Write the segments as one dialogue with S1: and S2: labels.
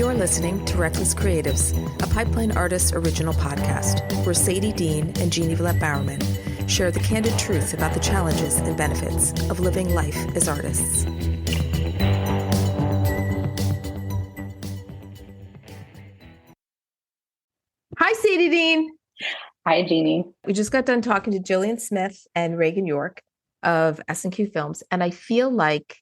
S1: You're listening to Reckless Creatives, a Pipeline Artists original podcast, where Sadie Dean and Jeanne Bowerman share the candid truth about the challenges and benefits of living life as artists. Hi, Sadie Dean.
S2: Hi, Jeannie.
S1: We just got done talking to Jillian Smith and Reagan Yorke of S&Q Films, and I feel like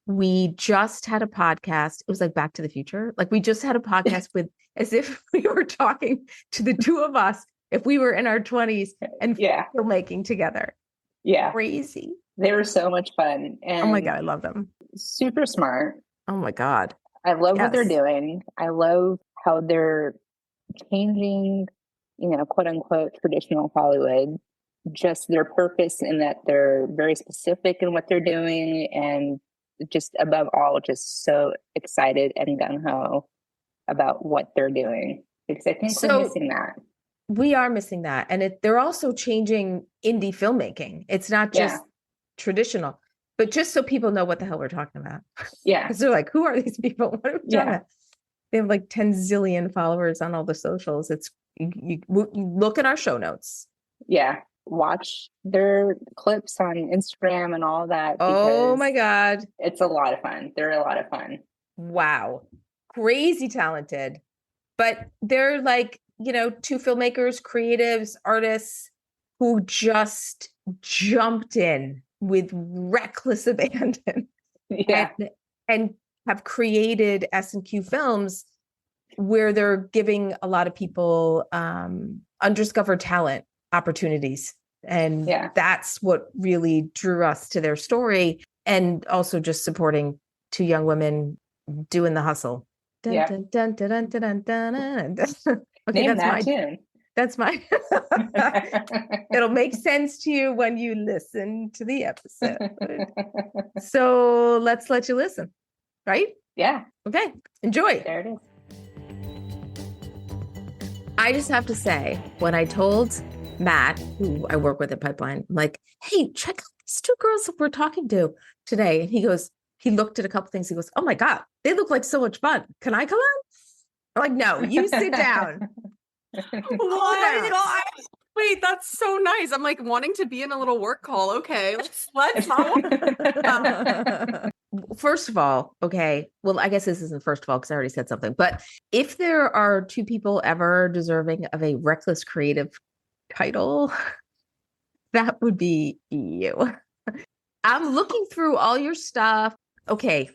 S1: we just had a podcast. It was like Back to the Future. Like we just had a podcast with, as if we were talking to the two of us, if we were in our 20s and filmmaking together.
S2: Yeah.
S1: Crazy.
S2: They were so much fun. And
S1: oh my God, I love them.
S2: Super smart.
S1: Oh my God.
S2: I love what they're doing. I love how they're changing, quote unquote, traditional Hollywood. Just their purpose in that they're very specific in what they're doing, and just above all, just so excited and gung-ho about what they're doing, because I think we're missing that.
S1: We are missing that. And they're also changing indie filmmaking. It's not just traditional, but just so people know what the hell we're talking about.
S2: Yeah.
S1: Because they're like, who are these people? What are we talking about? They have like 10 zillion followers on all the socials. It's you look at our show notes.
S2: Yeah. Watch their clips on Instagram and all that.
S1: Oh my God.
S2: It's a lot of fun. They're a lot of fun.
S1: Wow. Crazy talented. But they're like, two filmmakers, creatives, artists who just jumped in with reckless abandon.
S2: Yeah.
S1: And have created S&Q Films, where they're giving a lot of people undiscovered talent opportunities. And that's what really drew us to their story, and also just supporting two young women doing the hustle. Dun, dun, dun, dun, dun, dun, dun, dun. Okay,
S2: Name that tune.
S1: That's my it'll make sense to you when you listen to the episode. So let's let you listen, right?
S2: Yeah.
S1: Okay, enjoy.
S2: There it is.
S1: I just have to say, when I told Matt, who I work with at Pipeline, I'm like, hey, check out these two girls that we're talking to today. And he looked at a couple things. He goes, oh my God, they look like so much fun. Can I come on? I'm like, no, you sit down.
S3: What? Wait, that's so nice. I'm like wanting to be in a little work call. Okay, let's
S1: First of all, okay. Well, I guess this isn't first of all, because I already said something. But if there are two people ever deserving of a reckless creative title, that would be you. I'm looking through all your stuff. Okay.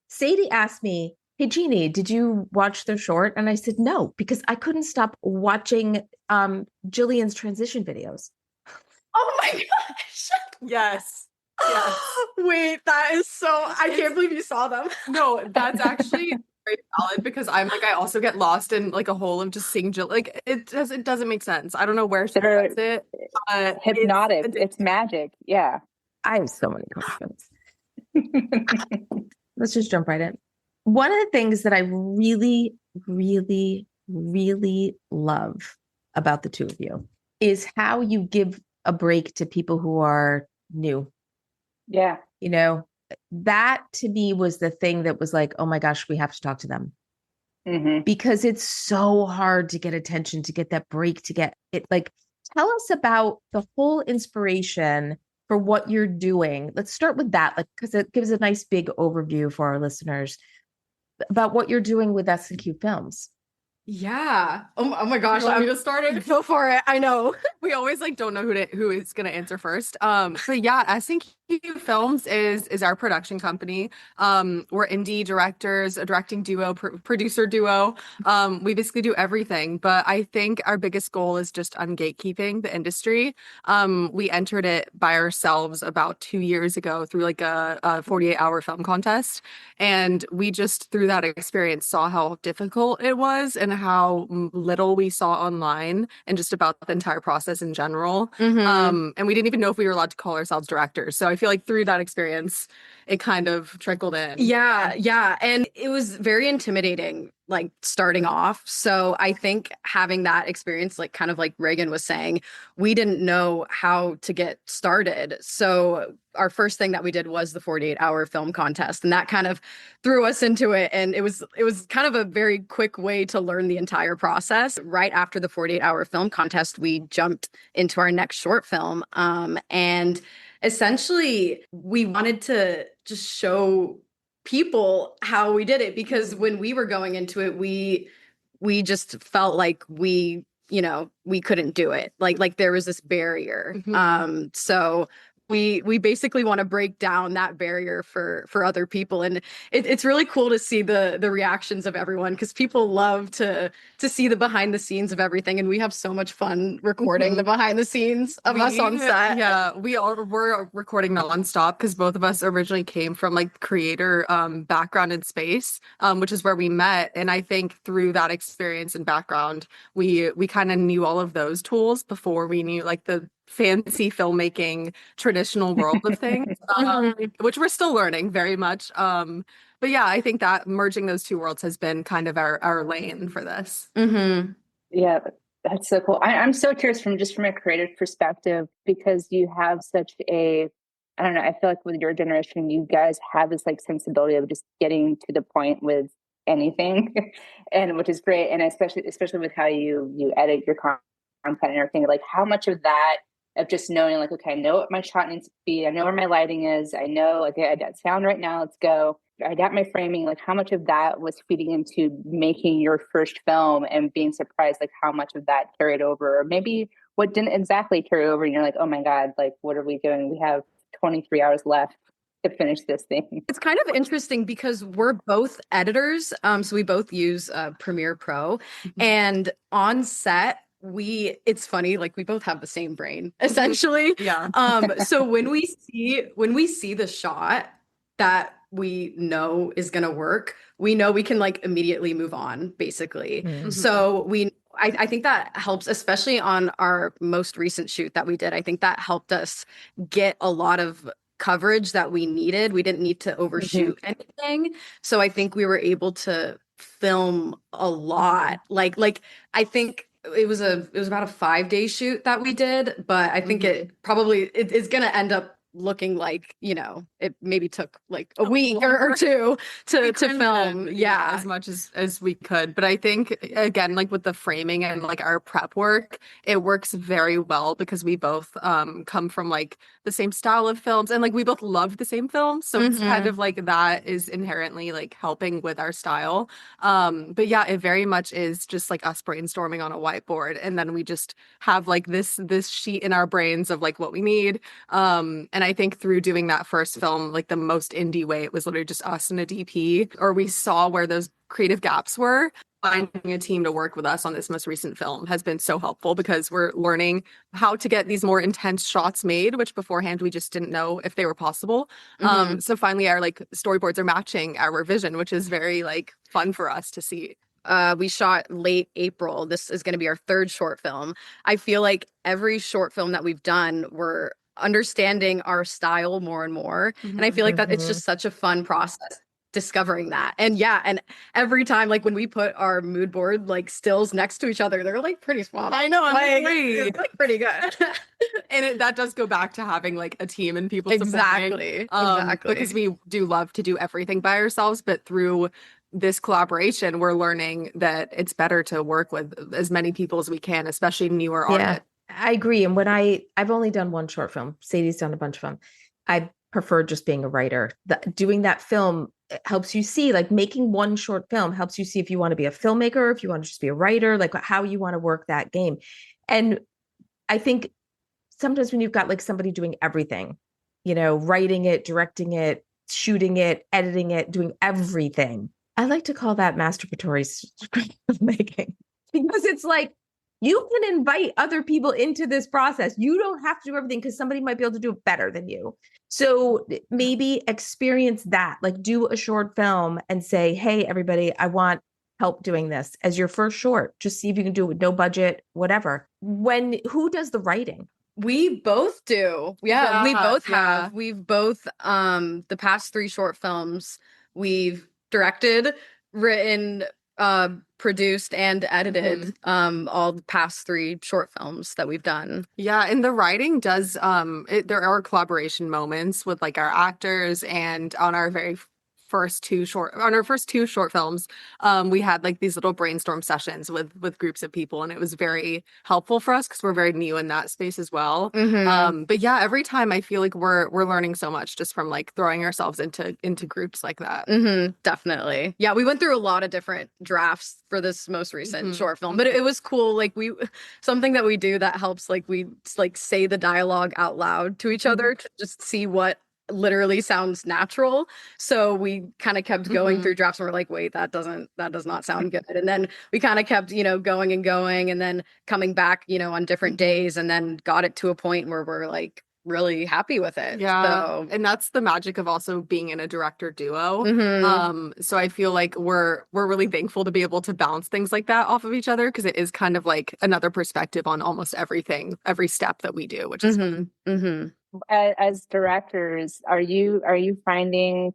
S1: Sadie asked me, hey, Jeannie, did you watch their short? And I said, no, because I couldn't stop watching Jillian's transition videos.
S3: Oh my gosh. Yes. Wait, that is so, I can't believe you saw them. No, that's actually very valid, because I'm like, I also get lost in like a hole of just seeing Jill. Like it doesn't make sense. I don't know where she gets it.
S2: Hypnotic. It's magic. Yeah.
S1: I have so many questions. Let's just jump right in. One of the things that I really, really, really love about the two of you is how you give a break to people who are new.
S2: Yeah.
S1: That to me was the thing that was like, oh my gosh, we have to talk to them.
S2: Mm-hmm.
S1: Because it's so hard to get attention, to get that break, to get it. Like, tell us about the whole inspiration for what you're doing. Let's start with that, like, because it gives a nice big overview for our listeners about what you're doing with S&Q Films.
S3: Yeah. Oh my gosh. I'm just started. Go for it. I know. We always like don't know who is going to answer first. But yeah, S&Q Films is our production company. We're indie directors, a directing duo, producer duo. We basically do everything. But I think our biggest goal is just ungatekeeping the industry. We entered it by ourselves about 2 years ago through like a 48-hour film contest. And we just, through that experience, saw how difficult it was and how little we saw online and just about the entire process in general.
S1: Mm-hmm.
S3: And we didn't even know if we were allowed to call ourselves directors. So I feel like through that experience, it kind of trickled in.
S4: Yeah. And it was very intimidating.
S3: like starting off. So I think having that experience, like kind of like Reagan was saying, we didn't know how to get started. So our first thing that we did was the 48-hour film contest, and that kind of threw us into it. And it was kind of a very quick way to learn the entire process. Right after the 48-hour film contest, we jumped into our next short film. And essentially we wanted to just show people how we did it, because when we were going into it, we just felt like we couldn't do it, like there was this barrier. So we basically want to break down that barrier for other people, and it's really cool to see the reactions of everyone, because people love to see the behind the scenes of everything, and we have so much fun recording the behind the scenes of us on set.
S4: Yeah, we're recording nonstop because both of us originally came from like creator background in space, which is where we met. And I think through that experience and background, we kind of knew all of those tools before we knew like the fancy filmmaking traditional world of things, which we're still learning very much. But yeah, I think that merging those two worlds has been kind of our lane for this.
S2: Yeah, that's so cool. I'm so curious from a creative perspective, because you have such a, I don't know, I feel like with your generation, you guys have this like sensibility of just getting to the point with anything, and which is great. And especially with how you edit your content and everything, like how much of that of just knowing like, okay, I know what my shot needs to be. I know where my lighting is. I know, like, I got sound right now. Let's go. I got my framing. Like, how much of that was feeding into making your first film and being surprised, like how much of that carried over, or maybe what didn't exactly carry over. And you're like, oh my God, like, what are we doing? We have 23 hours left to finish this thing.
S3: It's kind of interesting because we're both editors. So we both use Premiere Pro, and on set, it's funny, like we both have the same brain essentially.
S4: Yeah.
S3: So when we see the shot that we know is going to work, we know we can like immediately move on, basically. So I think that helps, especially on our most recent shoot that we did. I think that helped us get a lot of coverage that we needed. We didn't need to overshoot anything. So I think we were able to film a lot. Like I think it was about a 5-day shoot that we did, but I think it is going to end up looking like, it maybe took like a week or two to film. Yeah,
S4: as much as we could. But I think, again, like with the framing and like our prep work, it works very well because we both come from like the same style of films, and like we both love the same films. So it's kind of like that is inherently like helping with our style. But yeah, it very much is just like us brainstorming on a whiteboard, and then we just have like this sheet in our brains of like what we need. And I think through doing that first film, like the most indie way, it was literally just us and a DP, or we saw where those creative gaps were. Finding a team to work with us on this most recent film has been so helpful because we're learning how to get these more intense shots made, which beforehand we just didn't know if they were possible. So finally our like storyboards are matching our vision, which is very like fun for us to see.
S3: We shot late April. This is going to be our third short film. I feel like every short film that we've done, we're understanding our style more and more. And I feel like that it's just such a fun process discovering that. And yeah, and every time, like when we put our mood board like stills next to each other, they're like pretty small.
S4: I know,
S3: it's like pretty good.
S4: And that does go back to having like a team and people
S3: Exactly.
S4: Because we do love to do everything by ourselves, but through this collaboration, we're learning that it's better to work with as many people as we can, especially newer artists.
S1: I agree. And when I've only done one short film, Sadie's done a bunch of them. I prefer just being a writer. Doing that film helps you see, like making one short film helps you see if you want to be a filmmaker, if you want to just be a writer, like how you want to work that game. And I think sometimes when you've got like somebody doing everything, writing it, directing it, shooting it, editing it, doing everything, I like to call that masturbatory filmmaking, because it's like, you can invite other people into this process. You don't have to do everything because somebody might be able to do it better than you. So maybe experience that, like do a short film and say, hey, everybody, I want help doing this as your first short. Just see if you can do it with no budget, whatever. Who does the writing?
S3: We both do. Yeah, we both have. We've both, the past 3 short films, we've directed, written,
S5: produced and edited all the past 3 short films that we've done.
S4: Yeah, and the writing does there are collaboration moments with like our actors, and on our first 2 short films, we had like these little brainstorm sessions with groups of people, and it was very helpful for us because we're very new in that space as well. But yeah, every time I feel like we're learning so much just from like throwing ourselves into groups like that.
S5: Definitely. Yeah, we went through a lot of different drafts for this most recent short film, but it was cool. Like something that we do that helps, like we like say the dialogue out loud to each other to just see what literally sounds natural. So we kind of kept going through drafts and we're like, wait, that does not sound good. And then we kind of kept, going and going, and then coming back, on different days, and then got it to a point where we're like really happy with it.
S4: Yeah. And that's the magic of also being in a director duo. So I feel like we're really thankful to be able to bounce things like that off of each other, because it is kind of like another perspective on almost everything, every step that we do, which is
S2: As directors, are you finding,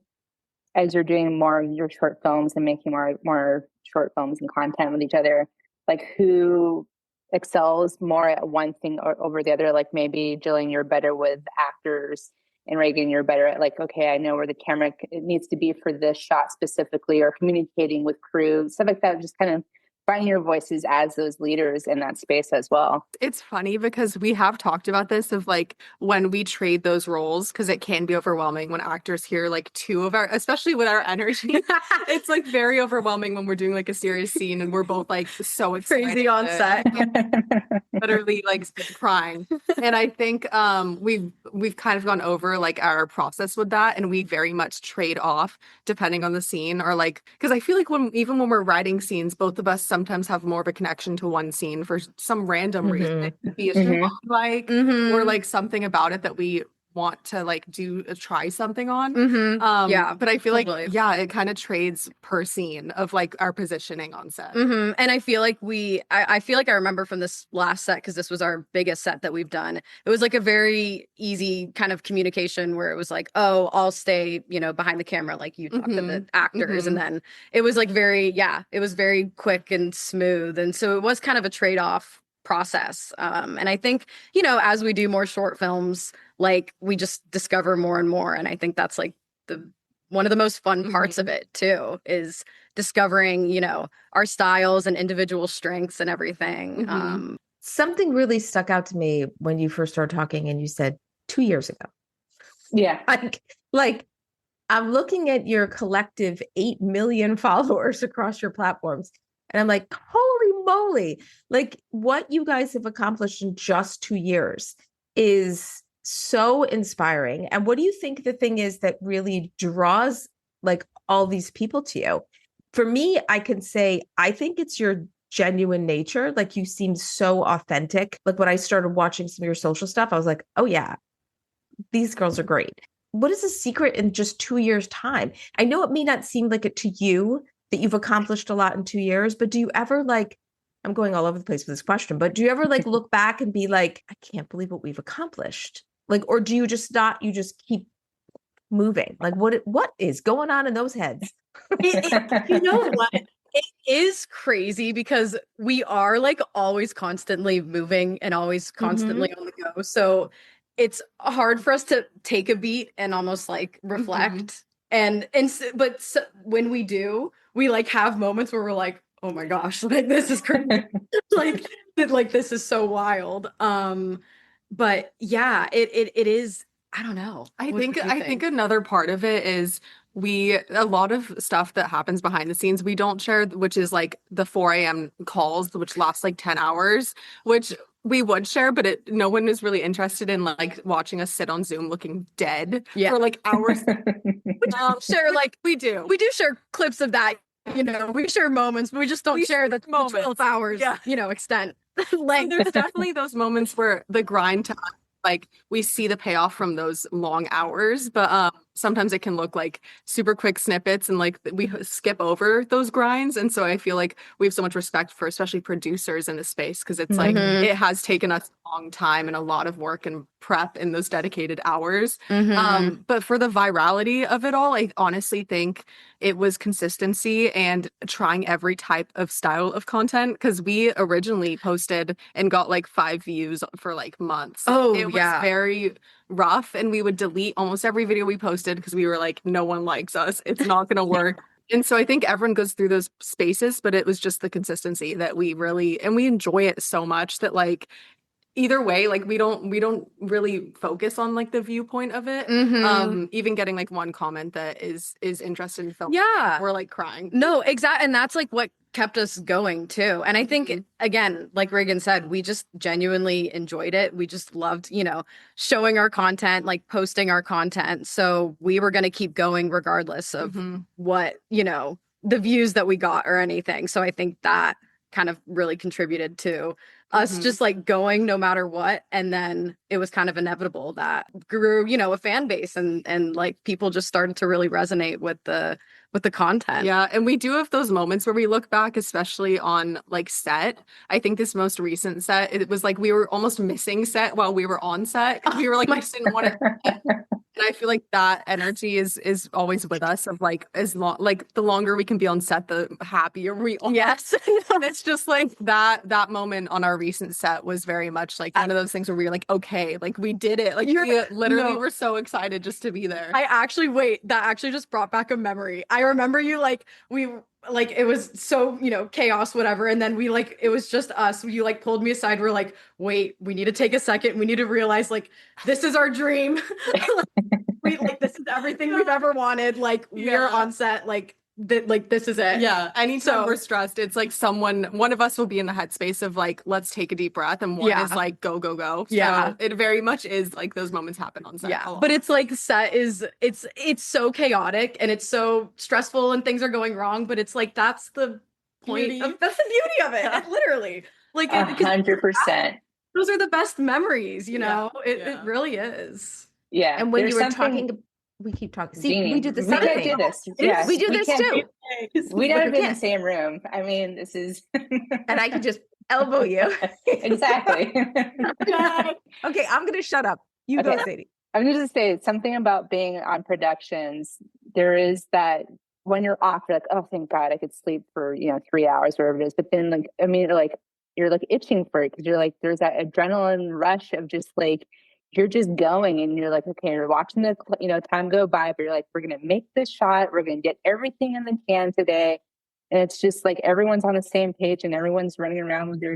S2: as you're doing more of your short films and making more short films and content with each other, like who excels more at one thing or over the other? Like maybe Jillian, you're better with actors, and Reagan, you're better at like, okay, I know where the camera it needs to be for this shot specifically, or communicating with crew, stuff like that. Just kind of finding your voices as those leaders in that space as well.
S4: It's funny because we have talked about this of like when we trade those roles, because it can be overwhelming when actors hear like 2 of our, especially with our energy. It's like very overwhelming when we're doing like a serious scene and we're both like so excited,
S5: crazy on set,
S4: literally like crying. And I think we've kind of gone over like our process with that, and we very much trade off depending on the scene, or like, because I feel like even when we're writing scenes, both of us sometimes have more of a connection to one scene for some random reason. It could be a like or like something about it that we want to like try something on.
S5: Yeah,
S4: but I feel
S5: totally.
S4: like it kind of trades per scene of like our positioning on set.
S5: And I feel like I feel like I remember from this last set, because this was our biggest set that we've done, it was like a very easy kind of communication where it was like, oh, I'll stay behind the camera, like you talk to the actors, and then it was like it was very quick and smooth, and so it was kind of a trade-off process. And I think as we do more short films, like we just discover more and more, and I think that's like one of the most fun parts of it too, is discovering our styles and individual strengths and everything.
S1: Something really stuck out to me when you first started talking and you said 2 years ago.
S2: Yeah.
S1: Like I'm looking at your collective 8 million followers across your platforms, and I'm like, holy moly, like what you guys have accomplished in just 2 years is so inspiring. And what do you think the thing is that really draws like all these people to you? For me, I can say, I think it's your genuine nature. Like you seem so authentic. Like when I started watching some of your social stuff, I was like, oh yeah, these girls are great. What is the secret in just 2 years' time? I know it may not seem like it to you that you've accomplished a lot in 2 years, but do you ever like, I'm going all over the place with this question, but do you ever like look back and be like, I can't believe what we've accomplished? Like, or do you just not, you just keep moving? Like what is going on in those heads?
S5: You know what? It is crazy because we are like always constantly moving and always constantly on the go. So it's hard for us to take a beat and almost like reflect. But when we do, we like have moments where we're like, oh my gosh, like this is crazy. like this is so wild. But yeah, it is. I don't know.
S4: I think another part of it is a lot of stuff that happens behind the scenes we don't share, which is like the 4 a.m. calls, which last like 10 hours, which we would share, but no one is really interested in like watching us sit on Zoom looking dead for like hours.
S5: We share we do share clips of that. We share moments, but we just don't share the 12 hours, extent.
S4: Like there's definitely those moments where the grind to like we see the payoff from those long hours, but sometimes it can look like super quick snippets and like we skip over those grinds. And so I feel like we have so much respect for especially producers in the space, because it's like it has taken us a long time and a lot of work and prep in those dedicated hours. But for the virality of it all, I honestly think it was consistency and trying every type of style of content, because we originally posted and got like 5 views for like months. It was very rough, and we would delete almost every video we posted because we were like, no one likes us, it's not gonna work. And so I think everyone goes through those spaces, but it was just the consistency that we really, and we enjoy it so much that like either way, like we don't really focus on like the viewpoint of it. Even getting like one comment that is interested in film, we're like crying.
S5: No, exactly. And that's like what kept us going too. And I think again, like Reagan said, we just genuinely enjoyed it. We just loved, you know, showing our content, like posting our content. So we were going to keep going regardless of what, you know, the views that we got or anything. So I think that kind of really contributed to us just like going no matter what. And then it was kind of inevitable that grew, you know, a fan base, and like people just started to really resonate with the content.
S4: Yeah. And we do have those moments where we look back, especially on like set. I think this most recent set, it was like we were almost missing set while we were on set. We were like, we just didn't want to. And I feel like that energy is always with us, of like, as long, like the longer we can be on set, the happier we are.
S5: Yes.
S4: And it's just like that moment on our recent set was very much like one of those things where we were like, okay, like we did it. Like we literally were so excited just to be there.
S5: That actually just brought back a memory. I remember you like, it was so, you know, chaos, whatever. And then we like, it was just us. You like pulled me aside. We're like, wait, we need to take a second. We need to realize like, this is our dream. This is everything we've ever wanted. Like we're on set, like this is it.
S4: Yeah. Anytime we're stressed, it's like one of us will be in the headspace of like, let's take a deep breath. And one is like, go, go, go. So it very much is like those moments happen on set.
S5: Yeah. But it's like set is, it's so chaotic and it's so stressful and things are going wrong. But it's like, that's the point that's the beauty of it. Literally. Like
S2: 100%.
S5: Those are the best memories, you know, it really is.
S2: Yeah.
S1: And when you were talking, we keep talking. See,
S2: Jeanne,
S1: we do the same thing.
S2: We do this. Yeah,
S1: we do this too.
S2: We never been in the same room. I mean, this is.
S1: And I could just elbow you.
S2: Exactly.
S1: Okay, I'm going to shut up. You go, Sadie.
S2: I'm going to say something about being on productions. There is that when you're off, you're like, oh, thank God, I could sleep for 3 hours, wherever it is. But then, like, I mean, like you're like itching for it, because you're like, there's that adrenaline rush of just like. You're just going and you're like, okay, you're watching the, time go by, but you're like, we're going to make this shot. We're going to get everything in the can today. And it's just like, everyone's on the same page and everyone's running around with their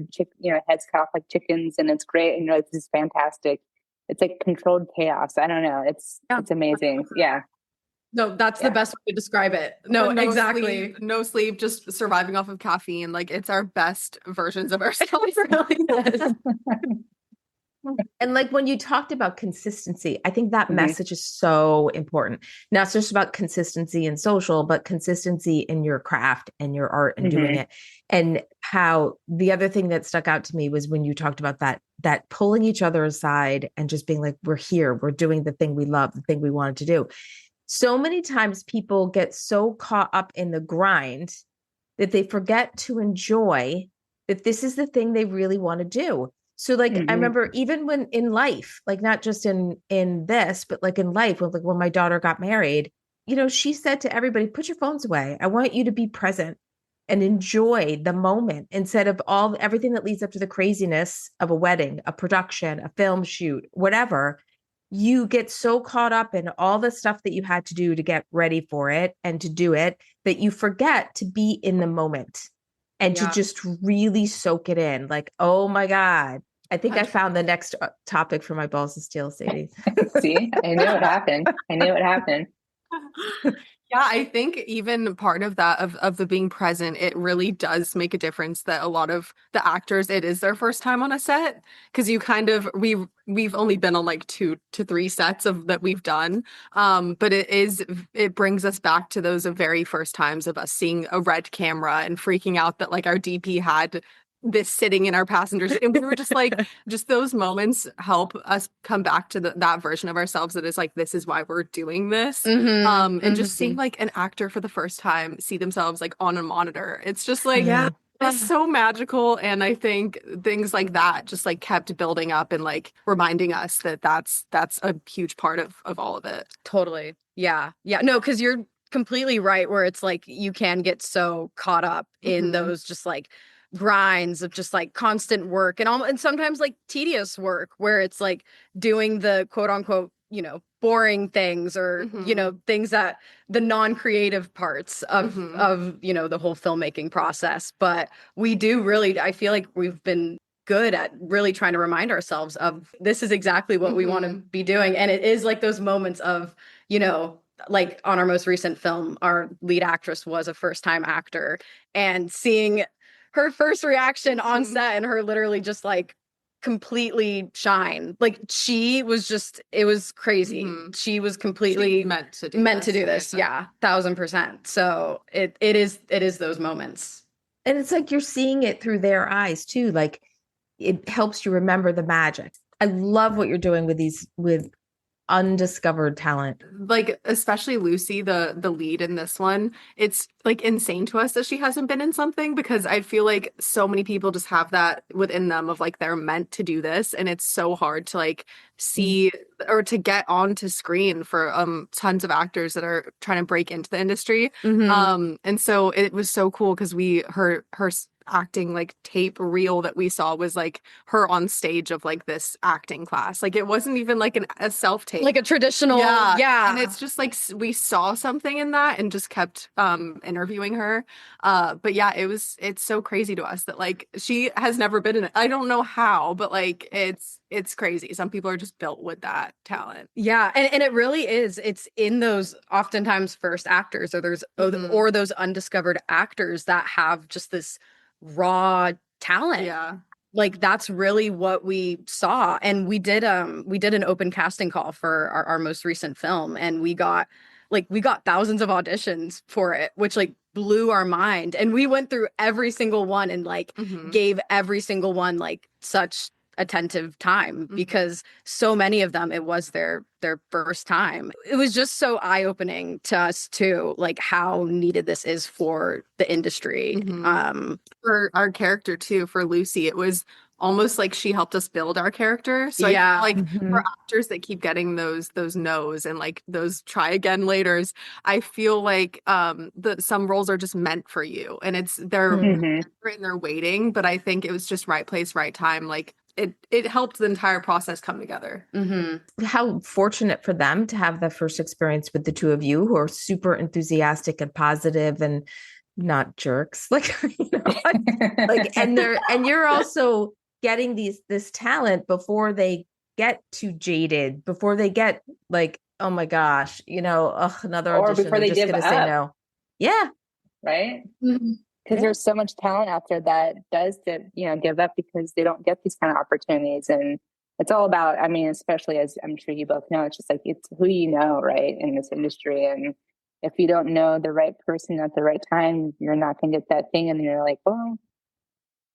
S2: heads cut off like chickens. And it's great. And this is fantastic. It's like controlled chaos. I don't know. It's amazing. Yeah.
S5: No, that's the best way to describe it. No, exactly.
S4: No sleep, just surviving off of caffeine. Like it's our best versions of ourselves.
S1: And like when you talked about consistency, I think that message is so important. Not just about consistency in social, but consistency in your craft and your art and doing it. And how the other thing that stuck out to me was when you talked about that pulling each other aside and just being like, we're here, we're doing the thing we love, the thing we wanted to do. So many times people get so caught up in the grind that they forget to enjoy that this is the thing they really want to do. So like, I remember even when in life, like not just in this, but like in life, when my daughter got married, she said to everybody, put your phones away. I want you to be present and enjoy the moment instead of everything that leads up to the craziness of a wedding, a production, a film shoot, whatever. You get so caught up in all the stuff that you had to do to get ready for it and to do it that you forget to be in the moment and to just really soak it in. Like, oh my God. I think I found the next topic for my balls of steel, Sadie.
S2: See, I knew it happened.
S4: Yeah, I think even part of that of the being present, it really does make a difference that a lot of the actors, it is their first time on a set, because you kind of we've only been on like 2 to 3 sets of that we've done, but it brings us back to those very first times of us seeing a red camera and freaking out that like our DP had this sitting in our passengers. And we were just like, just those moments help us come back to that version of ourselves that is like, this is why we're doing this. And just seeing like an actor for the first time see themselves like on a monitor. It's just like, it's so magical. And I think things like that just like kept building up and like reminding us that that's a huge part of all of it.
S5: Totally. Yeah. Yeah. No, because you're completely right, where it's like you can get so caught up in those just like grinds of just like constant work and sometimes like tedious work where it's like doing the quote unquote, you know, boring things or, you know, things that the non-creative parts of, you know, the whole filmmaking process. But we do really, I feel like we've been good at really trying to remind ourselves of this is exactly what we want to be doing. And it is like those moments of, you know, like on our most recent film, our lead actress was a first-time actor, and seeing her first reaction on set and her literally just like completely shine. Like she was just, it was crazy. She was completely meant to do this. Yeah, 1000%. So it is those moments.
S1: And it's like you're seeing it through their eyes too. Like it helps you remember the magic. I love what you're doing with undiscovered talent.
S4: Like especially Lucy, the lead in this one, it's like insane to us that she hasn't been in something, because I feel like so many people just have that within them of like they're meant to do this, and it's so hard to like see or to get onto screen for tons of actors that are trying to break into the industry. And so it was so cool because her acting like tape reel that we saw was like her on stage of like this acting class. Like it wasn't even like a self-tape,
S5: like a traditional
S4: and it's just like we saw something in that and just kept interviewing her. But yeah, it's so crazy to us that like she has never been in it. I don't know how, but like it's crazy. Some people are just built with that talent.
S5: Yeah, and it really is. It's in those oftentimes first actors or or those undiscovered actors that have just this raw talent.
S4: Yeah.
S5: Like that's really what we saw. And we did an open casting call for our most recent film, and we got thousands of auditions for it, which like blew our mind. And we went through every single one and like gave every single one like such attentive time, because so many of them, it was their first time. It was just so eye-opening to us too, like how needed this is for the industry.
S4: For our character too, for Lucy, it was almost like she helped us build our character. So
S5: yeah,
S4: I feel like for actors that keep getting those no's and like those try again laters, I feel like some roles are just meant for you, and they're waiting. But I think it was just right place, right time. Like it helped the entire process come together.
S1: How fortunate for them to have the first experience with the two of you, who are super enthusiastic and positive and not jerks. Like, you know, like and you're also getting this talent before they get too jaded, before they get like, oh my gosh, you know, another
S2: or
S1: audition,
S2: before they give up.
S1: say no. Yeah.
S2: Right. Because there's so much talent out there that does give up because they don't get these kind of opportunities. And it's all about, I mean, especially as I'm sure you both know, it's just like, it's who you know, right, in this industry. And if you don't know the right person at the right time, you're not going to get that thing. And you're like, well,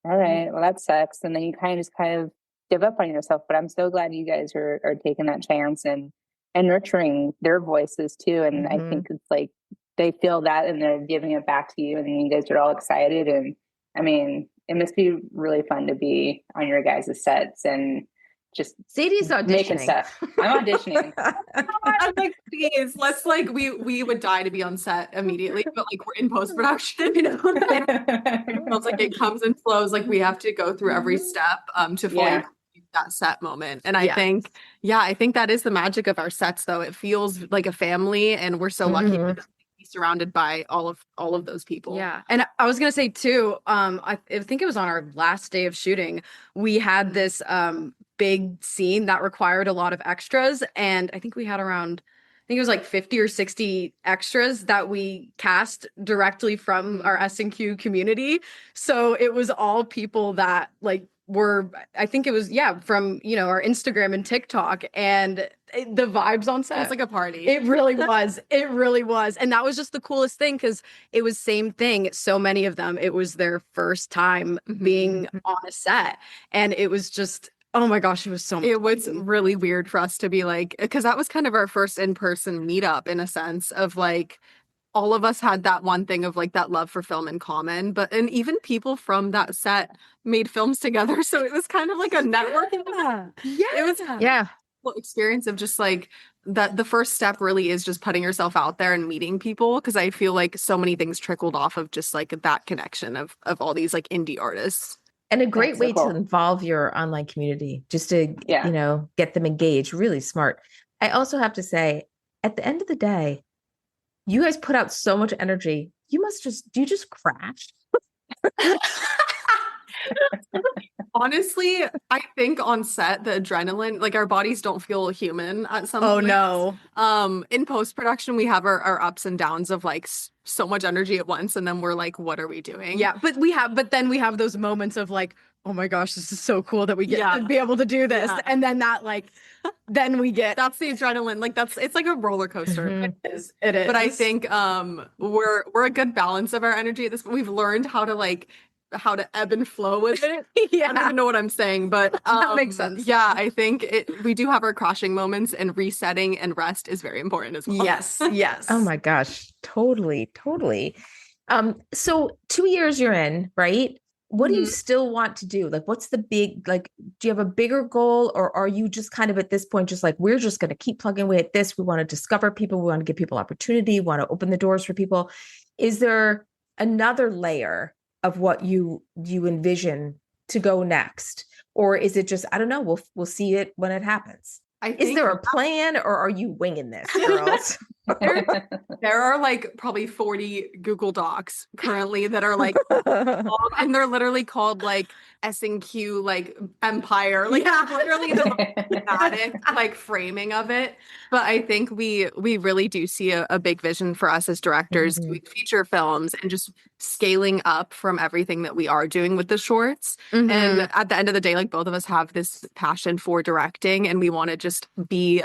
S2: all right, well, that sucks. And then you kind of give up on yourself. But I'm so glad you guys are taking that chance and nurturing their voices too. And I think it's like, they feel that and they're giving it back to you, and you guys are all excited. And I mean, it must be really fun to be on your guys' sets and just
S1: Sadie's auditioning.
S2: Making stuff. I'm auditioning.
S4: I'm like, please, let's like we would die to be on set immediately, but like we're in post-production, you know. It feels like it comes and flows. Like we have to go through every step to fully that set moment. And I think that is the magic of our sets, though. It feels like a family, and we're so lucky to be surrounded by all of those people.
S5: Yeah. And I was gonna say too, I think it was on our last day of shooting, we had this big scene that required a lot of extras, and I think we had around, I think it was like 50 or 60 extras that we cast directly from our S&Q community. So it was all people that like were, I think it was, from, our Instagram and TikTok, and the vibes on set.
S4: It's like a party.
S5: It really was. It really was. And that was just the coolest thing, because it was same thing. So many of them, it was their first time being on a set. And it was just, oh my gosh, it was so much
S4: It was
S5: fun.
S4: really weird for us to be like, because that was kind of our first in-person meetup in a sense of like, all of us had that one thing of like that love for film in common, and even people from that set made films together. So it was kind of like a networking.
S5: Yeah.
S4: It was
S1: Yeah.
S4: experience of just like that. The first step really is just putting yourself out there and meeting people. Cause I feel like so many things trickled off of just like that connection of all these like indie artists.
S1: And a great
S2: That's so
S1: way
S2: cool.
S1: to involve your online community, just to,
S2: Yeah.
S1: get them engaged. Really smart. I also have to say, at the end of the day, you guys put out so much energy. Do you just crash?
S4: Honestly, I think on set, the adrenaline, like our bodies don't feel human at some
S5: Oh
S4: points.
S5: no.
S4: In post-production, we have our ups and downs of like so much energy at once, and then we're like, what are we doing?
S5: Yeah, but then we have those moments of like, oh my gosh, this is so cool that we get
S4: Yeah.
S5: to be able to do this.
S4: Yeah.
S5: And then that like, then we get,
S4: That's the adrenaline. Like it's like a roller coaster.
S1: Mhm.
S5: it is.
S4: But I think we're a good balance of our energy at this point. We've learned how to ebb and flow with it. I don't
S5: yeah,
S4: even know what I'm saying, but
S5: That makes sense.
S4: Yeah, I think we do have our crashing moments, and resetting and rest is very important as well.
S5: yes, yes.
S1: Oh my gosh, totally, totally. So 2 years you're in, right? What do you
S4: Mhm.
S1: still want to do? Like, what's the big, like, do you have a bigger goal, or are you just kind of at this point, just like, we're just going to keep plugging away at this. We want to discover people. We want to give people opportunity. We want to open the doors for people. Is there another layer of what you envision to go next? Or is it just, I don't know, we'll see it when it happens.
S4: I
S1: Is
S4: think
S1: there a plan, or are you winging this, girls?
S4: there are like probably 40 Google Docs currently that are like and they're literally called like S&Q like Empire, like literally the thematic like framing of it. But I think we really do see a big vision for us as directors doing feature films and just scaling up from everything that we are doing with the shorts.
S5: Mhm.
S4: And at the end of the day, like both of us have this passion for directing, and we want to just be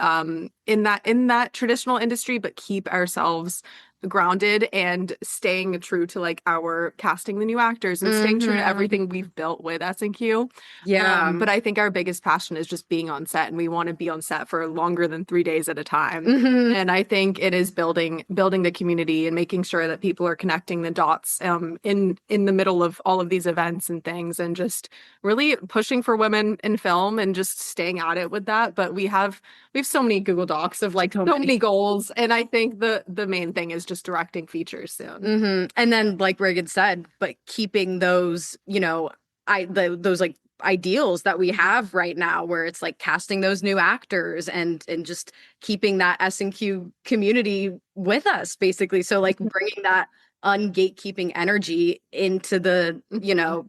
S4: in that traditional industry, but keep ourselves grounded and staying true to like our casting the new actors and staying true to
S5: Mhm.
S4: everything we've built with S&Q.
S5: Yeah.
S4: But I think our biggest passion is just being on set, and we want to be on set for longer than 3 days at a time.
S5: Mhm.
S4: And I think it is building the community and making sure that people are connecting the dots in the middle of all of these events and things, and just really pushing for women in film and just staying at it with that. But we have so many Google Docs of like so many goals, and I think the main thing is just directing features soon.
S5: Mhm. And then, like Reagan said, but keeping those, those like ideals that we have right now, where it's like casting those new actors and just keeping that S&Q community with us, basically. So like bringing that ungatekeeping energy into the,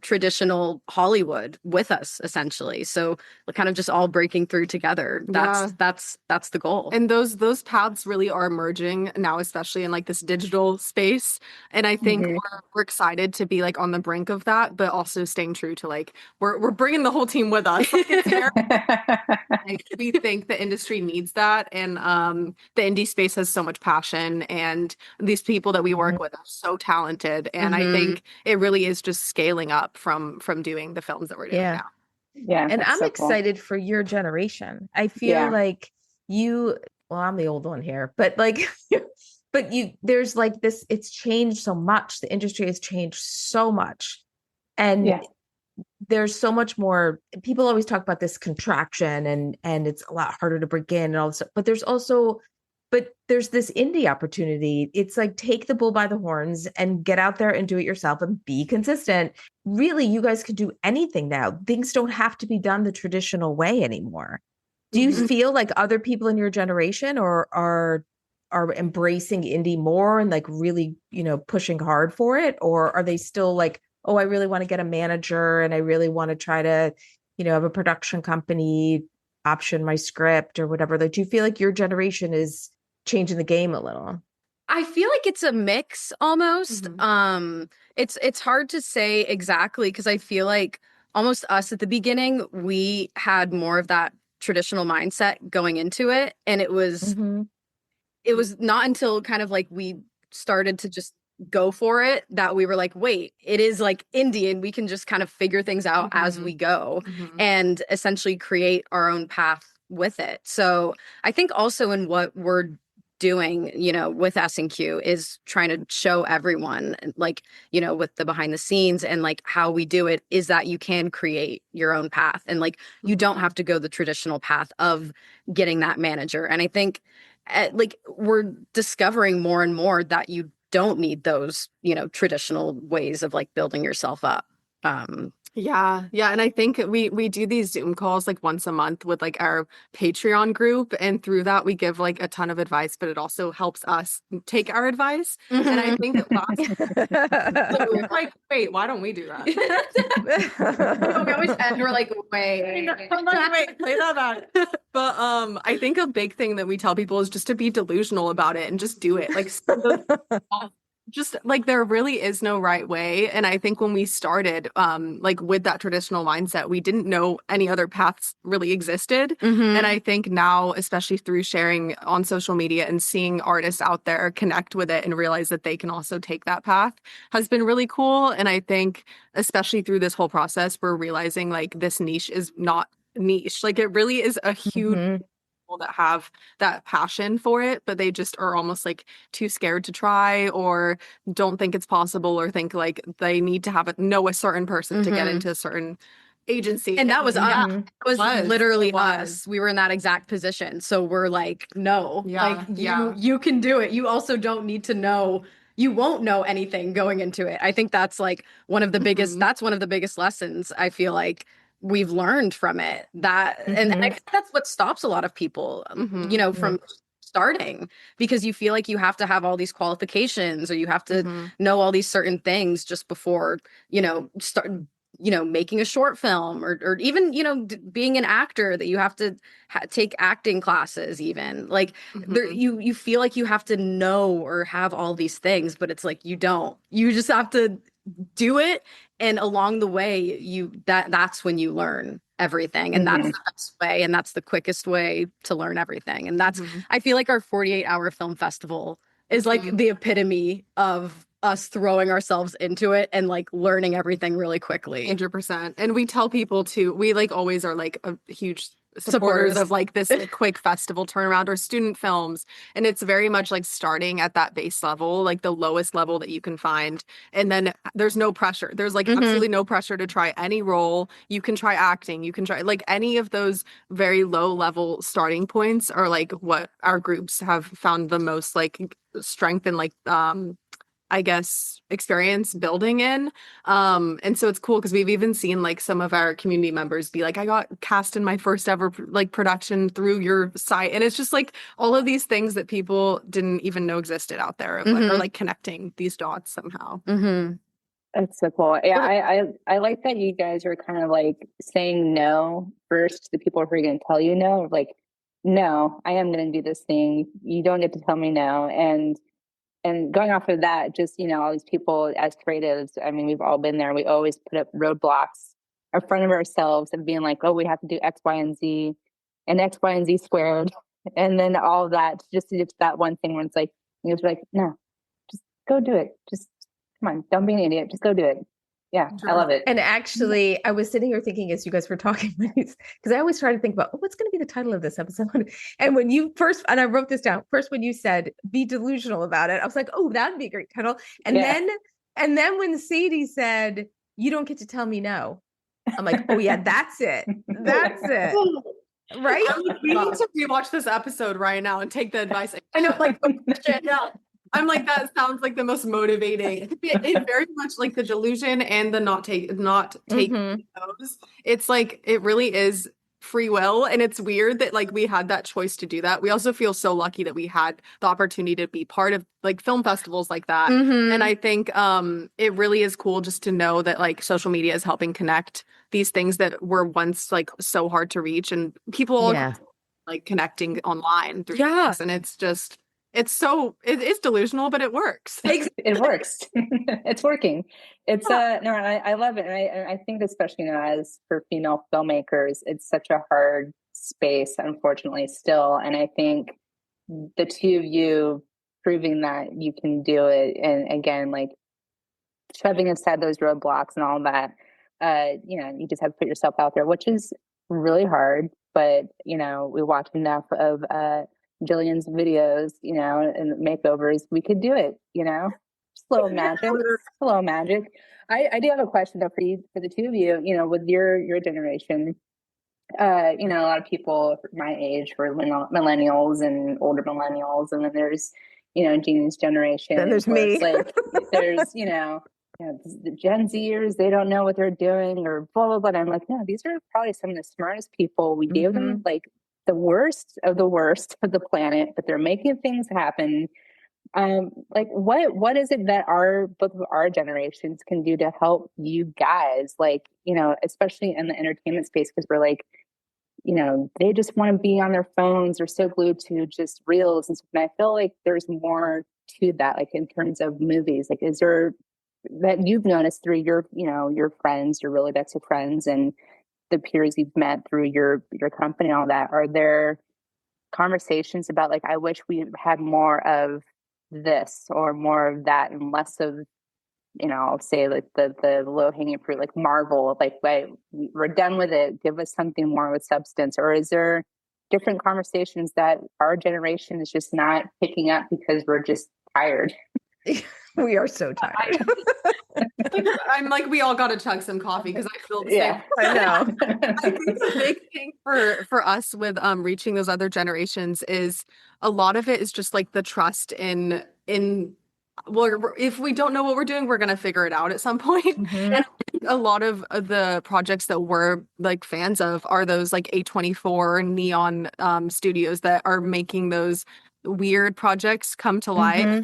S5: traditional Hollywood with us, essentially. So we're kind of just all breaking through together. That's the goal.
S4: And those paths really are emerging now, especially in like this digital space. And I think we're excited to be like on the brink of that, but also staying true to like we're bringing the whole team with us. Like, it's very, like, we think the industry needs that, and the indie space has so much passion, and these people that we work with are so talented. And I think it really is just scaling up from doing the films that we're doing now.
S2: Yeah.
S1: And I'm
S2: so cool.
S1: excited for your generation. I feel like I'm the old one here, but like, there's like this, it's changed so much. The industry has changed so much. And there's so much more. People always talk about this contraction, and it's a lot harder to break in and all this stuff. But there's this indie opportunity. It's like, take the bull by the horns and get out there and do it yourself and be consistent. Really, you guys can do anything now. Things don't have to be done the traditional way anymore. Do you feel like other people in your generation are embracing indie more and like really, pushing hard for it? Or are they still like, oh, I really want to get a manager and I really want to try to, have a production company option my script or whatever? Like, do you feel like your generation is changing the game a little?
S5: I feel like it's a mix almost. It's hard to say exactly, because I feel like almost us at the beginning, we had more of that traditional mindset going into it. And it was not until kind of like we started to just go for it that we were like, wait, it is like Indian. We can just kind of figure things out as we go and essentially create our own path with it. So I think also in what we're doing, with S&Q is trying to show everyone, like, with the behind the scenes and like how we do it is that you can create your own path and like you don't have to go the traditional path of getting that manager. And I think like we're discovering more and more that you don't need those, traditional ways of like building yourself up.
S4: Yeah. And I think we do these Zoom calls like once a month with like our Patreon group. And through that, we give like a ton of advice, but it also helps us take our advice. And I think that we're like, wait, why don't we do that?
S5: We always end, we're like, wait,
S4: play that back. But I think a big thing that we tell people is just to be delusional about it and just do it. Like just like there really is no right way. And I think when we started like with that traditional mindset, we didn't know any other paths really existed. And I think now, especially through sharing on social media and seeing artists out there connect with it and realize that they can also take that path has been really cool. And I think especially through this whole process, we're realizing like this niche is not niche. Like it really is a huge that have that passion for it, but they just are almost like too scared to try or don't think it's possible or think like they need to know a certain person to get into a certain agency.
S5: And that was us. It was literally
S4: us.
S5: us. We were in that exact position. So we're like, no, you can do it. You also don't need to know. You won't know anything going into it. I think that's like one of the biggest, that's one of the biggest lessons I feel like we've learned from it, that and I think that's what stops a lot of people from starting, because you feel like you have to have all these qualifications or you have to know all these certain things just before start making a short film or even being an actor, that you have to take acting classes, even like you feel like you have to know or have all these things, but it's like you don't. You just have to do it, and along the way that's when you learn everything, and that's the best way and that's the quickest way to learn everything. And that's I feel like our 48-hour film festival is like the epitome of us throwing ourselves into it and like learning everything really quickly.
S4: 100%. And we tell people too, we like always are like a huge supporters of like this quick festival turnaround or student films. And it's very much like starting at that base level, like the lowest level that you can find. And then there's no pressure. There's like absolutely no pressure to try any role. You can try acting. You can try like any of those very low level starting points are like what our groups have found the most like strength and like I guess experience building in. And so it's cool because we've even seen like some of our community members be like, I got cast in my first ever like production through your site. And it's just like all of these things that people didn't even know existed out there, like, are like connecting these dots somehow.
S2: That's so cool. Yeah, I like that you guys are kind of like saying no first to the people who are going to tell you no. Like, no, I am going to do this thing. You don't get to tell me no. And going off of that, just, all these people as creatives, I mean, we've all been there. We always put up roadblocks in front of ourselves and being like, oh, we have to do X, Y, and Z and X, Y, and Z squared. And then all of that, just that one thing where it's like, you're like, no, just go do it. Just come on, don't be an idiot. Just go do it. Yeah, sure. I love it.
S1: And actually, I was sitting here thinking as you guys were talking, because I always try to think about what's going to be the title of this episode. And when you first, and I wrote this down, first when you said be delusional about it, I was like, oh, that'd be a great title. And then when Sadie said, you don't get to tell me no, I'm like, oh yeah, that's it. That's it. Right?
S4: We need to rewatch this episode right now and take the advice. I know, like, yeah. I'm like, that sounds like the most motivating. It's very much like the delusion and the not take those. It's like, it really is free will. And it's weird that like we had that choice to do that. We also feel so lucky that we had the opportunity to be part of like film festivals like that. And I think it really is cool just to know that like social media is helping connect these things that were once like so hard to reach, and people like connecting online through this. And it's just it is delusional, but it works.
S2: It works. It's working. It's no, I love it. And I think especially, as for female filmmakers, it's such a hard space, unfortunately, still. And I think the two of you proving that you can do it, and again, like shoving aside those roadblocks and all that, you just have to put yourself out there, which is really hard. But we watch enough of Jillian's videos, and makeovers. We could do it, just a little magic, a little magic. I do have a question though for the two of you. With your generation, a lot of people my age were millennials and older millennials, and then there's Jean's generation.
S1: Then there's me.
S2: It's like there's the Gen Zers, they don't know what they're doing, or blah blah blah. And I'm like, no, these are probably some of the smartest people. We gave them like the worst of the planet, but they're making things happen. Like what is it that both of our generations can do to help you guys, like, especially in the entertainment space, because we're like, they just want to be on their phones. They're so glued to just reels and stuff. And I feel like there's more to that, like in terms of movies. Like, is there that you've noticed through your friends, your Rolodex of friends, and the peers you've met through your company and all that? Are there conversations about, like, I wish we had more of this or more of that and less of, I'll say like the low hanging fruit, like Marvel, like, wait, we're done with it, give us something more with substance? Or is there different conversations that our generation is just not picking up because we're just tired?
S1: We are so tired.
S4: I'm like, we all got to chug some coffee because I feel the same.
S1: I know.
S4: I think the big thing for us with reaching those other generations is a lot of it is just like the trust in well, if we don't know what we're doing, we're going to figure it out at some point. And I think a lot of the projects that we're like fans of are those like A24 neon studios that are making those weird projects come to life.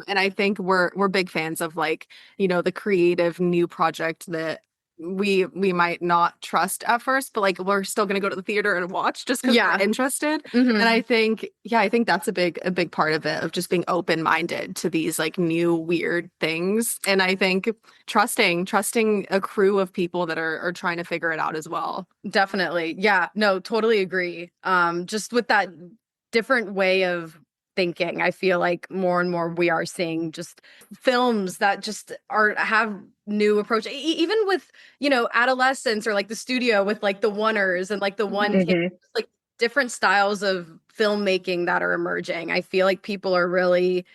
S4: And I think we're big fans of, like, the creative new project that we might not trust at first, but like we're still going to go to the theater and watch just because we're interested. And I think that's a big part of it, of just being open-minded to these like new weird things. And I think trusting a crew of people that are trying to figure it out as well.
S5: Definitely. Yeah, no, totally agree. Just with that different way of thinking, I feel like more and more we are seeing just films that just have new approach, even with adolescents, or like the studio with like the oneers and like the one like different styles of filmmaking that are emerging. I feel like people are really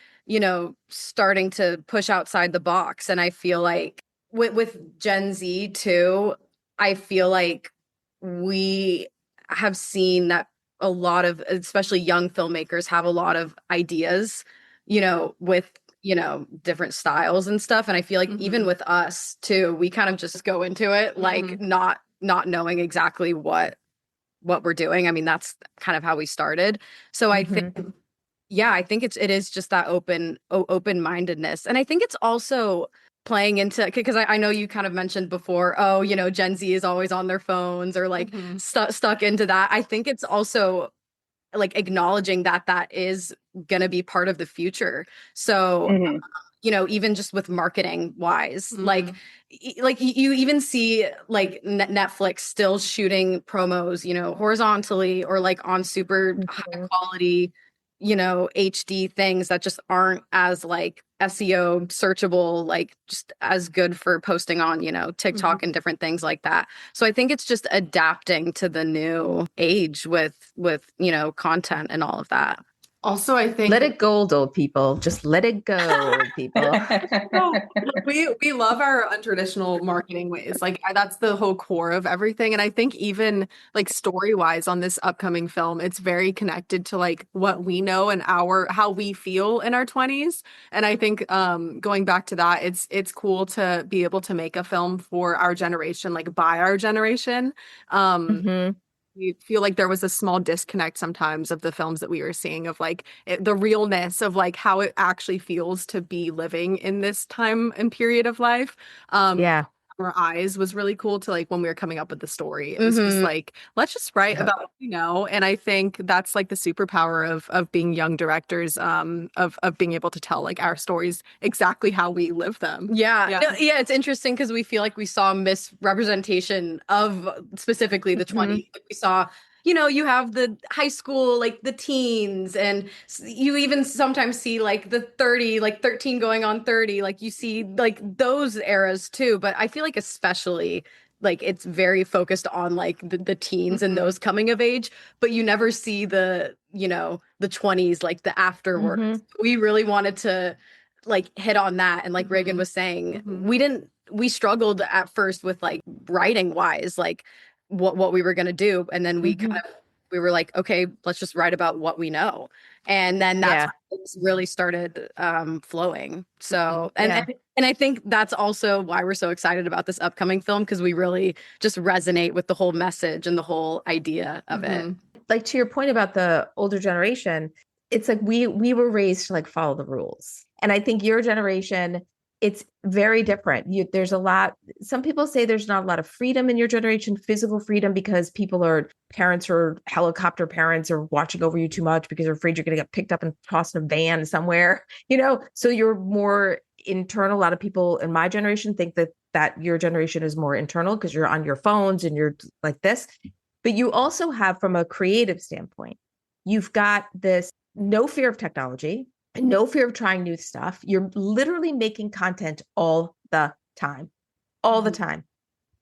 S5: starting to push outside the box, and I feel like with Gen Z too, I feel like we have seen that a lot of, especially young filmmakers, have a lot of ideas, with, different styles and stuff. And I feel like even with us too, we kind of just go into it, like not knowing exactly what we're doing. I mean, that's kind of how we started. So I think, I think it is just that open-mindedness. And I think it's also playing into, because I know you kind of mentioned before, Gen Z is always on their phones or like stuck into that. I think it's also like acknowledging that is going to be part of the future. So, even just with marketing wise, like you even see like Netflix still shooting promos, horizontally or like on super high quality, HD things that just aren't as like SEO searchable, like just as good for posting on, TikTok and different things like that. So I think it's just adapting to the new age with, content and all of that.
S4: Also, I think
S1: let it go, old people. Just let it go, old people.
S4: we love our untraditional marketing ways. Like that's the whole core of everything. And I think even like story-wise on this upcoming film, it's very connected to like what we know and how we feel in our 20s. And I think going back to that, it's cool to be able to make a film for our generation, like by our generation. We feel like there was a small disconnect sometimes of the films that we were seeing, of like the realness of like how it actually feels to be living in this time and period of life. our eyes was really cool to like when we were coming up with the story. It was just like, let's just write about what we know. And I think that's like the superpower of being young directors, of being able to tell like our stories exactly how we live them.
S5: Yeah. No, yeah, it's interesting because we feel like we saw misrepresentation of specifically the 20s. Like we saw, you know, you have the high school, like the teens, and you even sometimes see like the 30, like 13 going on 30. Like you see like those eras too. But I feel like especially like it's very focused on like the teens and those coming of age, but you never see the, you know, the 20s, like the afterwards. We really wanted to like hit on that. And like Reagan was saying, we struggled at first with like writing wise, like what we were going to do. And then we were like, okay, let's just write about what we know. And then that's when things really started flowing. So, and I think that's also why we're so excited about this upcoming film, because we really just resonate with the whole message and the whole idea of it.
S1: Like to your point about the older generation, it's like we were raised to like follow the rules. And I think your generation, it's very different. There's a lot, some people say there's not a lot of freedom in your generation, physical freedom, because parents or helicopter parents are watching over you too much because they're afraid you're going to get picked up and tossed in a van somewhere, you know? So you're more internal. A lot of people in my generation think that your generation is more internal because you're on your phones and you're like this. But you also have, from a creative standpoint, you've got this no fear of technology, no fear of trying new stuff. You're literally making content all the time.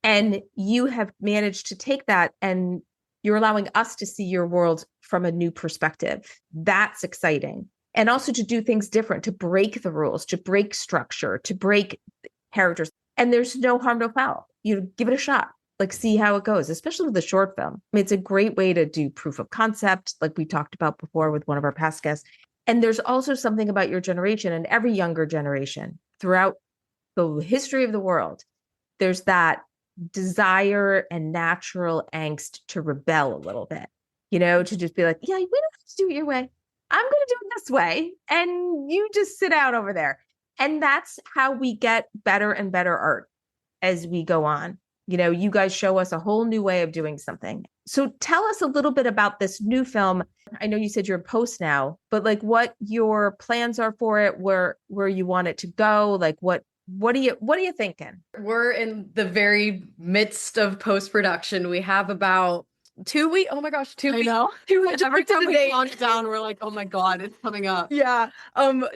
S1: And you have managed to take that and you're allowing us to see your world from a new perspective. That's exciting. And also to do things different, to break the rules, to break structure, to break characters. And there's no harm, no foul. You give it a shot, like see how it goes, especially with the short film. I mean, it's a great way to do proof of concept, like we talked about before with one of our past guests. And there's also something about your generation and every younger generation throughout the history of the world. There's that desire and natural angst to rebel a little bit, you know, to just be like, yeah, we don't have to do it your way. I'm going to do it this way. And you just sit out over there. And that's how we get better and better art as we go on. You know, you guys show us a whole new way of doing something. So tell us a little bit about this new film. I know you said you're in post now, but like what your plans are for it, where you want it to go, like what are you thinking?
S5: We're in the very midst of post-production. We have about 2 weeks. Oh my gosh, 2 weeks.
S4: I know.
S5: 2 weeks.
S4: Every time we launch down, we're like, oh my God, it's coming up.
S5: Yeah.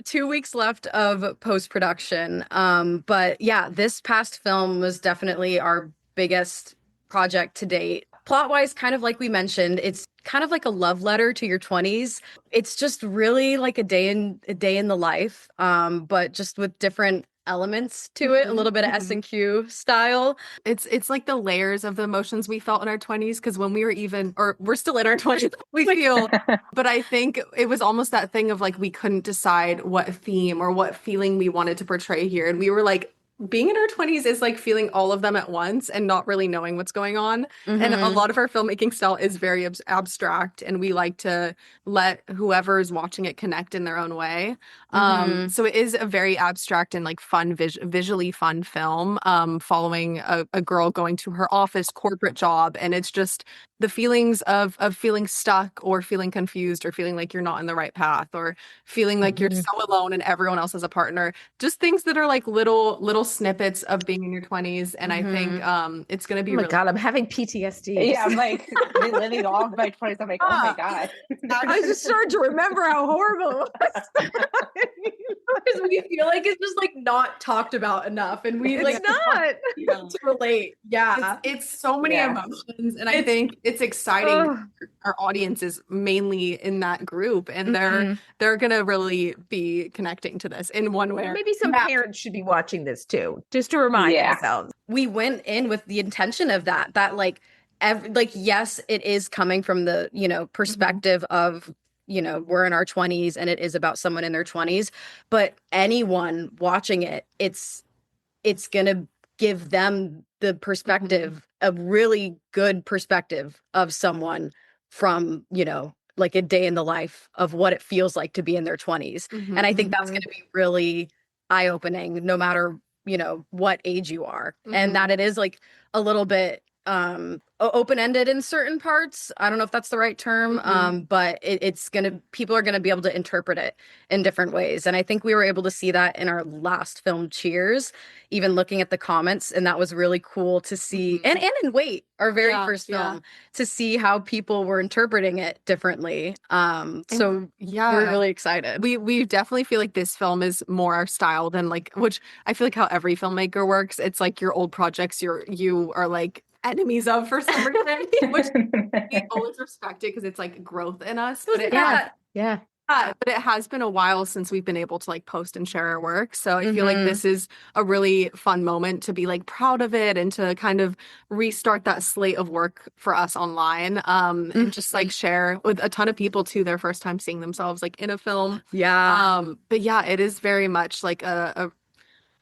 S5: 2 weeks left of post-production. But yeah, this past film was definitely our biggest project to date. Plot-wise, kind of like we mentioned, it's kind of like a love letter to your 20s. It's just really like a day in the life, but just with different elements to it, a little bit of S&Q style.
S4: It's like the layers of the emotions we felt in our 20s, because when we were we're still in our 20s, we feel, but I think it was almost that thing of like we couldn't decide what theme or what feeling we wanted to portray here. And we were like, being in our 20s is like feeling all of them at once and not really knowing what's going on. And a lot of our filmmaking style is very abstract, and we like to let whoever is watching it connect in their own way. So it is a very abstract and like fun, visually fun film, following a girl going to her office corporate job. And it's just the feelings of feeling stuck or feeling confused or feeling like you're not in the right path or feeling like you're so alone and everyone else has a partner. Just things that are like little snippets of being in your 20s. And I think it's going to be
S1: God, I'm having PTSD.
S2: Yeah, I'm like reliving all of my 20s. I'm like, oh my God.
S1: I just started to remember how horrible it was.
S5: Because we feel like it's just like not talked about enough, and we like
S1: not
S5: to relate. Yeah,
S4: it's so many emotions, and I think it's exciting. Our audience is mainly in that group, and they're gonna really be connecting to this in one way.
S1: Maybe some parents should be watching this too, just to remind themselves.
S5: We went in with the intention of that like yes, it is coming from the, you know, perspective of, you know, we're in our 20s and it is about someone in their 20s, but anyone watching it, it's gonna give them the perspective, a really good perspective of someone from, you know, like a day in the life of what it feels like to be in their 20s. And I think that's going to be really eye-opening, no matter what age you are, and that it is like a little bit open-ended in certain parts. I don't know if that's the right term, but people are gonna be able to interpret it in different ways. And I think we were able to see that in our last film, Cheers, even looking at the comments, and that was really cool to see. And in Wait, our very first film, to see how people were interpreting it differently. So we're really excited.
S4: We definitely feel like this film is more our style than like, which I feel like how every filmmaker works. It's like your old projects you are like enemies of for some reason, which we always respect it because it's like growth in us. But but it has been a while since we've been able to like post and share our work. So I feel like this is a really fun moment to be like proud of it and to kind of restart that slate of work for us online. And just like share with a ton of people too, their first time seeing themselves like in a film. But yeah, it is very much like a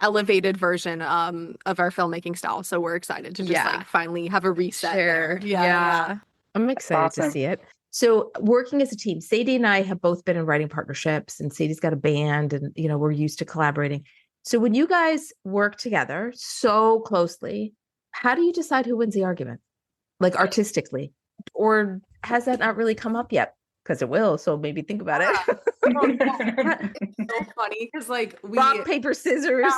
S4: elevated version of our filmmaking style. So we're excited to just like finally have a reset there.
S1: I'm excited to see it. So working as a team, Sadie and I have both been in writing partnerships, and Sadie's got a band, and we're used to collaborating. So when you guys work together so closely, how do you decide who wins the argument? Like artistically, or has that not really come up yet? Because it will, so maybe think about it.
S4: It's so funny because like
S1: rock, paper, scissors.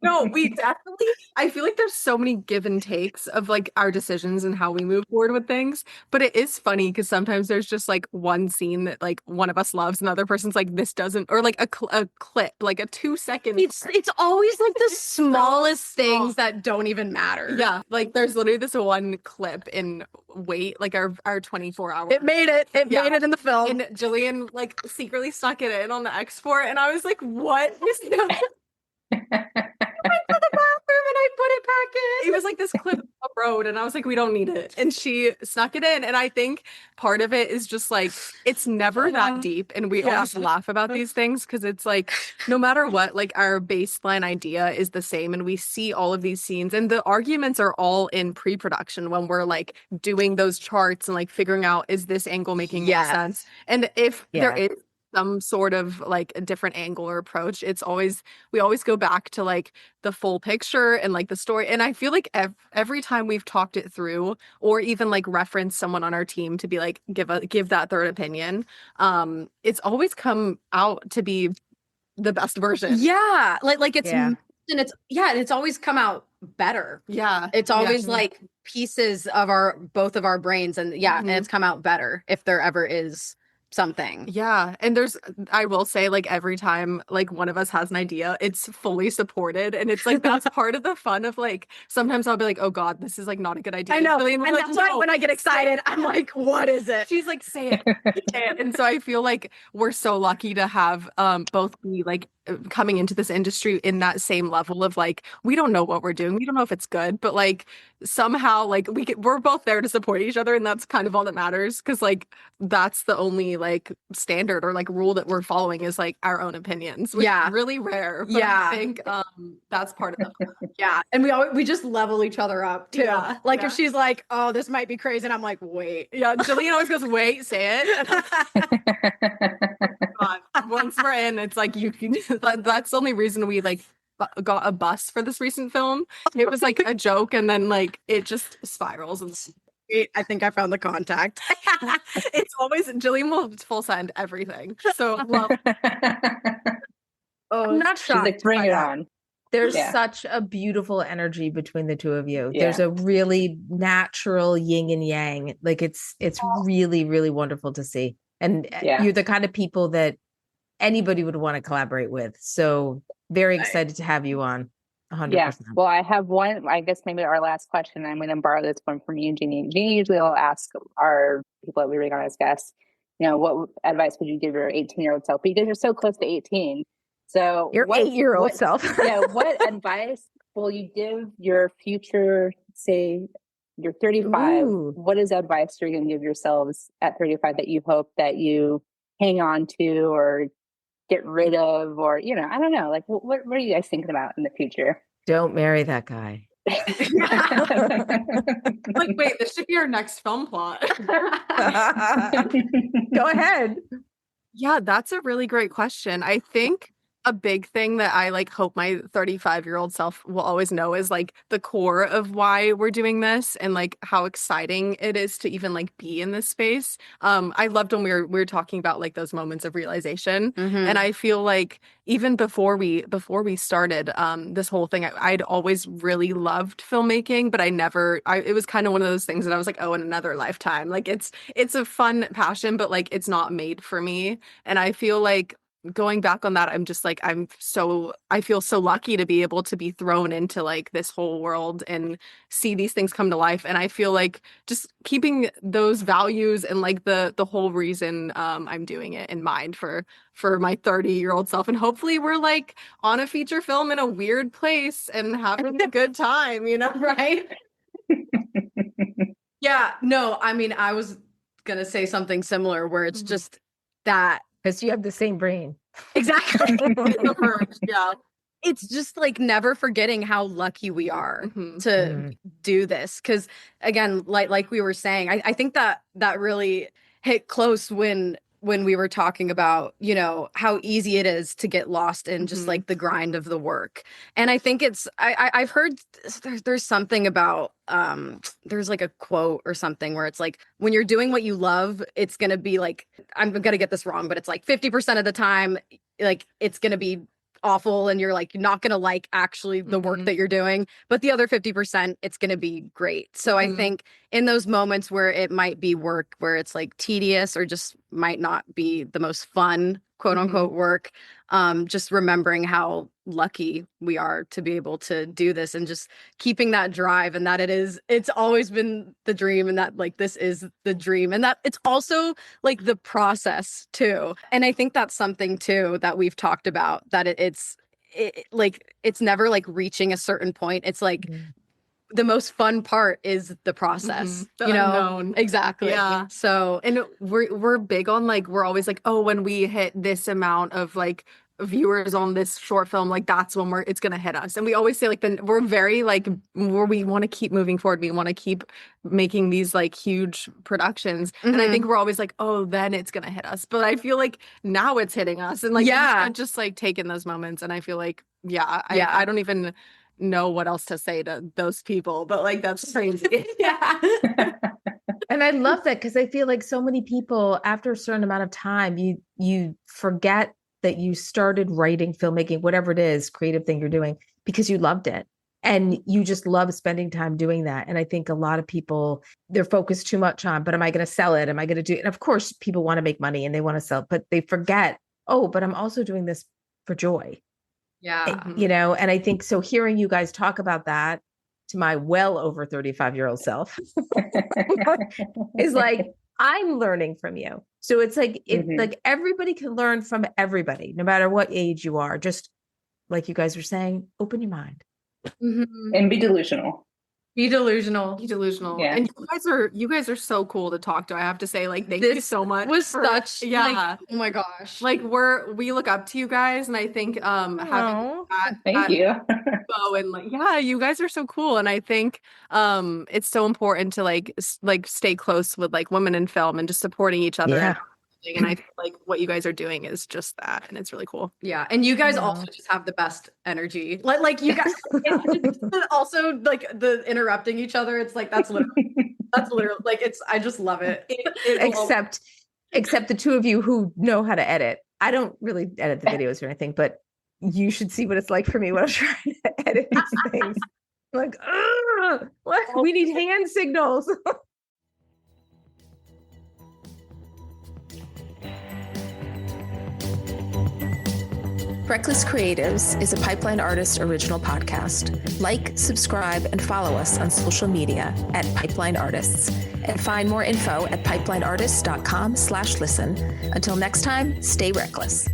S4: No, we definitely, I feel like there's so many give and takes of like our decisions and how we move forward with things. But it is funny because sometimes there's just like one scene that like one of us loves and the other person's like, this doesn't, or like a clip, like a 2-second.
S5: It's always like the smallest things that don't even matter.
S4: Yeah, like there's literally this one clip in Wait, like our 24-hour.
S5: It made it. It made it in the film.
S4: And Jillian like secretly snuck it in on the export, and I was like, "What is that?" I went to the bathroom and I put it back in. It was like this clip of road, and I was like, "We don't need it." And she snuck it in, and I think part of it is just like it's never that deep, and we always laugh about these things because it's like no matter what, like our baseline idea is the same, and we see all of these scenes, and the arguments are all in pre-production when we're like doing those charts and like figuring out is this angle making more sense, and if there is some sort of like a different angle or approach, we always go back to like the full picture and like the story. And I feel like every time we've talked it through or even like reference someone on our team to be like give that third opinion, it's always come out to be the best version.
S5: Like it's and it's always come out better. It's always like pieces of both of our brains, and and it's come out better if there ever is something.
S4: And I will say, like, every time like one of us has an idea, it's fully supported, and it's like that's part of the fun of like sometimes I'll be like, oh god, this is like not a good idea.
S5: I know,
S4: and
S5: like, that's why when I get excited I'm like, what is it?
S4: She's like, say it. And so I feel like we're so lucky to have both be like coming into this industry in that same level of like, we don't know what we're doing, we don't know if it's good, but like somehow like we're both there to support each other, and that's kind of all that matters, because like that's the only like standard or like rule that we're following is like our own opinions, which is really rare, but I think that's part of it.
S5: And we just level each other up too. If she's like, oh, this might be crazy, and I'm like, wait.
S4: Jillian always goes, wait, say it. Once we're in, it's like you can that's the only reason we like got a bus for this recent film. It was like a joke, and then like it just spirals. And
S5: I think I found the contact.
S4: It's always Jillian will full send everything. So
S5: I'm not shocked.
S2: She's like, bring it on.
S1: There's such a beautiful energy between the two of you. There's a really natural yin and yang. Like it's really, really wonderful to see. And you're the kind of people that anybody would want to collaborate with. So very excited to have you on. 100%.
S2: Yeah. Well, I have one, I guess maybe our last question. I'm going to borrow this one from you, Jeannie. Jeannie usually will ask our people that we bring on as guests, what advice would you give your 18-year-old self? Because you're so close to 18. So
S1: your 8-year-old self.
S2: What advice will you give your future, say you're 35?
S1: Ooh.
S2: What is advice you're going to give yourselves at 35 that you hope that you hang on to or get rid of, or I don't know, like what are you guys thinking about in the future?
S1: Don't marry that guy.
S4: Like, wait, this should be our next film plot.
S1: Go ahead.
S4: Yeah, that's a really great question. I think a big thing that I like hope my 35-year-old self will always know is like the core of why we're doing this and like how exciting it is to even like be in this space. I loved when we were talking about like those moments of realization. And I feel like even before we started this whole thing, I'd always really loved filmmaking, but it was kind of one of those things that I was like, oh, in another lifetime. Like it's a fun passion, but like it's not made for me. And I feel like going back on that, I'm just like, I feel so lucky to be able to be thrown into like this whole world and see these things come to life. And I feel like just keeping those values and like the whole reason I'm doing it in mind for my 30-year-old self. And hopefully we're like on a feature film in a weird place and having a good time, right?
S5: Yeah, no, I mean, I was gonna say something similar where it's just that.
S1: Because you have the same brain.
S5: Exactly. Yeah. It's just like never forgetting how lucky we are to do this. Because again, like we were saying, I think that really hit close when we were talking about, how easy it is to get lost in just like the grind of the work. And I think I've heard there's something about, there's like a quote or something where it's like, when you're doing what you love, it's going to be like, I'm going to get this wrong, but it's like 50% of the time, like it's going to be awful and you're like not gonna like actually the work that you're doing, but the other 50% it's gonna be great. So I think in those moments where it might be work where it's like tedious or just might not be the most fun quote unquote work, just remembering how lucky we are to be able to do this and just keeping that drive and that it's always been the dream and that like this is the dream and that it's also like the process too. And I think that's something too that we've talked about, that it's like it's never like reaching a certain point. It's like the most fun part is the process,
S4: the unknown.
S5: Exactly.
S4: Yeah.
S5: So,
S4: and we're big on like, we're always like, oh, when we hit this amount of like viewers on this short film, like that's when it's gonna hit us. And we always say like, we're very like, where we want to keep moving forward. We want to keep making these like huge productions. And I think we're always like, oh, then it's gonna hit us. But I feel like now it's hitting us, and like just like taking those moments. And I feel like, I don't even know what else to say to those people, but like that's crazy.
S1: And I love that because I feel like so many people after a certain amount of time you forget that you started writing, filmmaking, whatever it is, creative thing you're doing, because you loved it and you just love spending time doing that. And I think a lot of people, they're focused too much on, but am I going to sell it? Am I going to do it? And of course people want to make money and they want to sell, but they forget, oh, but I'm also doing this for joy.
S5: Yeah.
S1: And I think so hearing you guys talk about that to my well over 35-year-old self is like, I'm learning from you. So it's like, like everybody can learn from everybody, no matter what age you are. Just like you guys were saying, open your mind.
S2: And be delusional.
S5: Be delusional.
S2: Yeah.
S4: And you guys are so cool to talk to. I have to say, like, thank you so much.
S5: Like, oh my gosh.
S4: Like we look up to you guys, and I think having
S2: thank you.
S4: and like, you guys are so cool. And I think it's so important to like stay close with like women in film and just supporting each other.
S1: Yeah.
S4: And I feel like what you guys are doing is just that, and it's really cool.
S5: Yeah, and you guys also just have the best energy. Like you guys, also like the interrupting each other. It's like that's literally like it's. I just love it.
S1: Except the two of you who know how to edit. I don't really edit the videos or anything, but you should see what it's like for me when I'm trying to edit these things. Like, what? We need hand signals.
S6: Reckless Creatives is a Pipeline Artist original podcast. Like, subscribe, and follow us on social media at Pipeline Artists. And find more info at pipelineartists.com/listen. Until next time, stay reckless.